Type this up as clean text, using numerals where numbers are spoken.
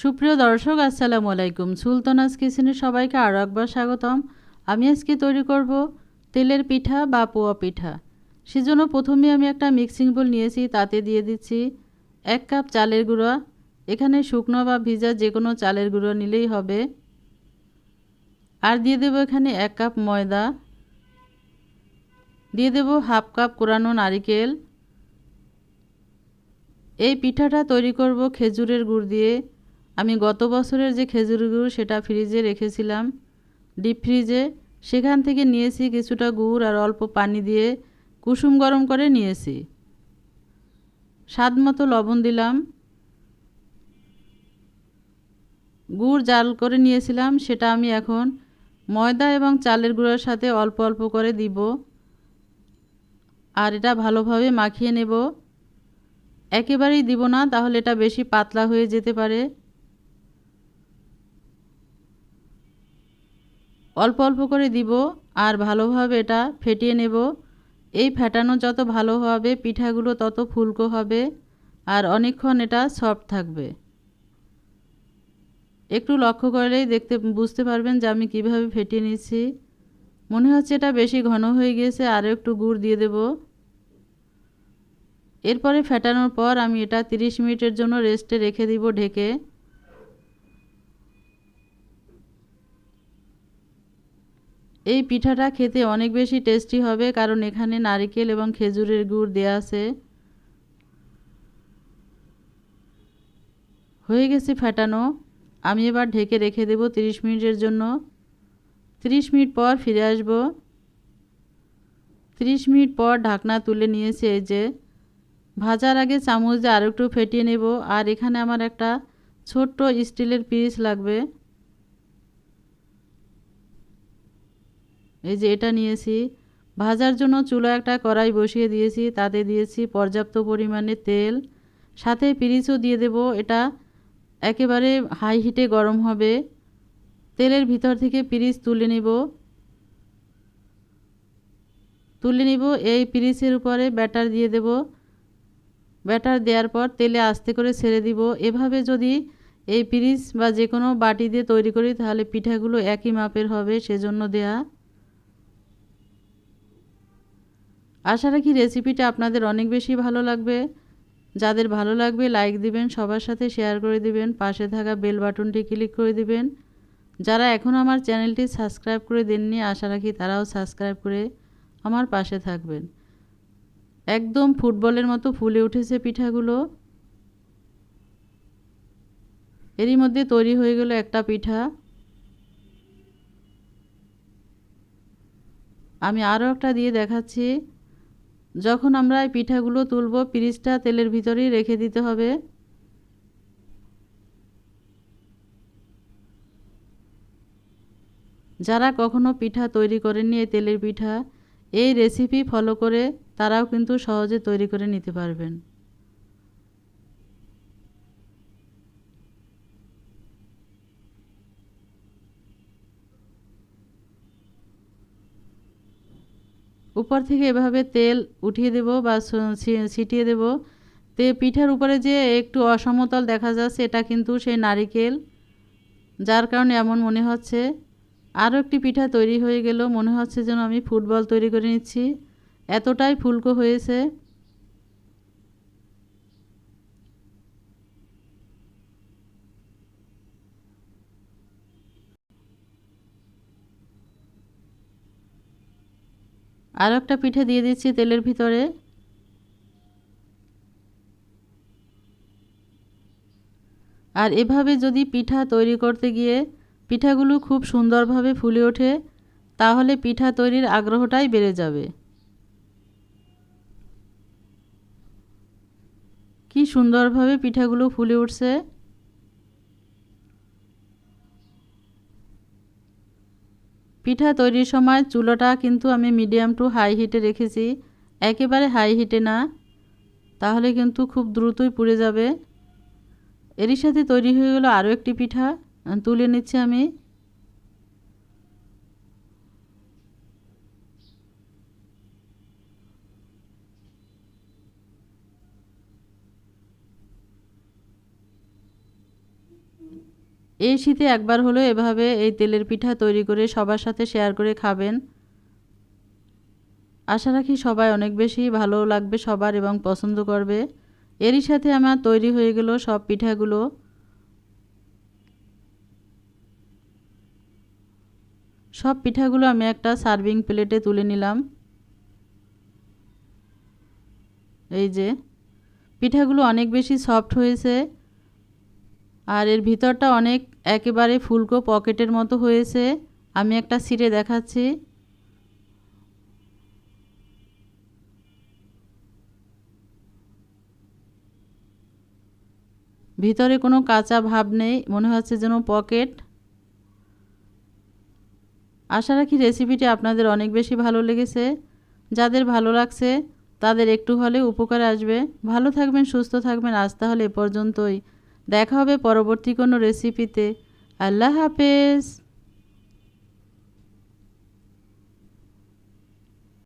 সুপ্রিয় দর্শক আসসালামু আলাইকুম। সুলতানাস কিচেনে সবাইকে আরও একবার স্বাগতম। আমি আজকে তৈরি করব তেলের পিঠা বা পোয়া পিঠা। সেজন্য প্রথমে আমি একটা মিক্সিং বোল নিয়েছি, তাতে দিয়ে দিচ্ছি 1 কাপ চালের গুঁড়া। এখানে শুকনো বা ভিজা যে কোনো চালের গুঁড়ো নিলেই হবে। আর দিয়ে দেব এখানে 1 কাপ ময়দা, দিয়ে দেব হাফ কাপ কোরানো নারিকেল। এই পিঠাটা তৈরি করব খেজুরের গুড় দিয়ে। আমি গত বছরের যে খেজুরের গুড় সেটা ফ্রিজে রেখেছিলাম, ডিপ ফ্রিজে। সেখান থেকে নিয়েছি কিছুটা গুড় আর অল্প পানি দিয়ে কুসুম গরম করে নিয়েছি। স্বাদ মতো লবণ দিলাম। গুড় জাল করে নিয়েছিলাম সেটা আমি এখন ময়দা এবং চালের গুঁড়োর সাথে অল্প অল্প করে দিব আর এটা ভালোভাবে মাখিয়ে নেব। একেবারেই দিব না, তাহলে এটা বেশি পাতলা হয়ে যেতে পারে। অল্প অল্প করে দিব আর ভালোভাবে এটা ফেটিয়ে নেব। এই ফেটানো যত ভালো হবে পিঠাগুলো তত ফুলকো হবে আর অনেকক্ষণ এটা সফট থাকবে। একটু লক্ষ্য করলেই বুঝতে পারবেন যে আমি কিভাবে ফেটিয়ে নিচ্ছি। মনে হচ্ছে এটা বেশি ঘন হয়ে গিয়েছে, আরও একটু গুড় দিয়ে দেব। এরপরে ফেটানোর পর আমি এটা 30 মিনিটের জন্য রেস্টে রেখে দিব ঢেকে। এই পিঠাটা খেতে অনেক বেশি টেস্টি হবে, কারণ এখানে নারকেল এবং খেজুরের গুড় দেয়া আছে। হয়ে গেছে ফেটানো। আমি এবার ঢেকে রেখে দেব 30 মিনিটের জন্য। 30 মিনিট পর ফিরে আসব। 30 মিনিট পর ঢাকনা তুলে নিয়েছি। এই যে ভাজার আগে চামচ দিয়ে আরও একটু ফেটিয়ে নেব। আর এখানে আমার একটা ছোট্ট স্টিলের পিস লাগবে। এই যে এটা নিয়েছি। ভাজার জন্য চুলায় একটা কড়াই বসিয়ে দিয়েছি, তাতে দিয়েছি পর্যাপ্ত পরিমাণে তেল, সাথে পিরিচও দিয়ে দেব। এটা একেবারে হাই হিটে গরম হবে। তেলের ভিতর থেকে পিরিচ তুলে নিব। এই পিরিচের উপরে ব্যাটার দিয়ে দেব। ব্যাটার দেওয়ার পর তেলে আস্তে করে ছেড়ে দিব। এভাবে যদি এই পিরিচ বা যে কোনো বাটি দিয়ে তৈরি করি তাহলে পিঠাগুলো একই মাপের হবে, সেজন্য দেয়া। আশা রাখি রেসিপিটা আপনাদের অনেক বেশি ভালো লাগবে। যাদের ভালো লাগবে লাইক দিবেন, সবার সাথে শেয়ার করে দিবেন, পাশে থাকা বেল বাটনটি ক্লিক করে দিবেন। যারা এখন আমার চ্যানেলটি সাবস্ক্রাইব করে দেননি, আশা রাখি তারাও সাবস্ক্রাইব করে আমার পাশে থাকবেন। একদম ফুটবলের মতো ফুলে উঠেছে পিঠাগুলো। এরই মধ্যে তৈরি হয়ে গেল একটা পিঠা। আমি আরও একটা দিয়ে দেখাচ্ছি। যখন আমরা এই পিঠাগুলো তুলব পিরিচটা তেলের ভিতরেই রেখে দিতে হবে। যারা কখনো পিঠা তৈরি করেননি এই তেলের পিঠা, এই রেসিপি ফলো করে তারাও কিন্তু সহজে তৈরি করে নিতে পারবেন। উপর থেকে এভাবে তেল উঠিয়ে দেব বা ছিটিয়ে দেব। পিঠার উপরে যে একটু অসমতল দেখা যাচ্ছে এটা কিন্তু সেই নারিকেল, যার কারণে এমন মনে হচ্ছে। আরও একটি পিঠা তৈরি হয়ে গেল, মনে হচ্ছে যেন আমি ফুটবল তৈরি করে নিচ্ছি, এতটাই ফুলকো হয়েছে। আরও একটা পিঠে দিয়ে দিচ্ছি তেলের ভিতরে। আর এভাবে যদি পিঠা তৈরি করতে গিয়ে পিঠাগুলো খুব সুন্দরভাবে ফুলে ওঠে, তাহলে পিঠা তৈরির আগ্রহটাই বেড়ে যাবে। কি সুন্দরভাবে পিঠাগুলো ফুলে উঠছে। পিঠা তৈরির সময় চুলাটা কিন্তু আমি মিডিয়াম টু হাই হিটে রেখেছি, একেবারে হাই হিটে না, তাহলে কিন্তু খুব দ্রুতই পুড়ে যাবে। এরই সাথে তৈরি হয়ে গেল আরও একটি পিঠা। তুলে নিচ্ছি আমি। এই শীতে একবার হলেও এভাবে এই তেলের পিঠা তৈরি করে সবার সাথে শেয়ার করে খাবেন। আশা রাখি সবাই অনেক বেশি ভালো লাগবে সবার এবং পছন্দ করবে। এরই সাথে আমার তৈরি হয়ে গেল সব পিঠাগুলো। সব পিঠাগুলো আমি একটা সার্ভিং প্লেটে তুলে নিলাম। এই যে পিঠাগুলো অনেক বেশি সফট হয়েছে আর এর ভিতরটা অনেক একেবারে ফুলকো পকেটের মতো হয়েছে। আমি একটা ছিঁড়ে দেখাচ্ছি। ভিতরে কোনো কাঁচা ভাব নেই, মনে হচ্ছে যেন পকেট। আশা রাখি রেসিপিটি আপনাদের অনেক বেশি ভালো লেগেছে। যাদের ভালো লাগছে তাদের একটু হলেও উপকারে আসবে। ভালো থাকবেন, সুস্থ থাকবেন। আজ তাহলে এ পর্যন্তই। দেখা হবে পরবর্তী কোনো রেসিপিতে। আল্লাহ হাফেজ।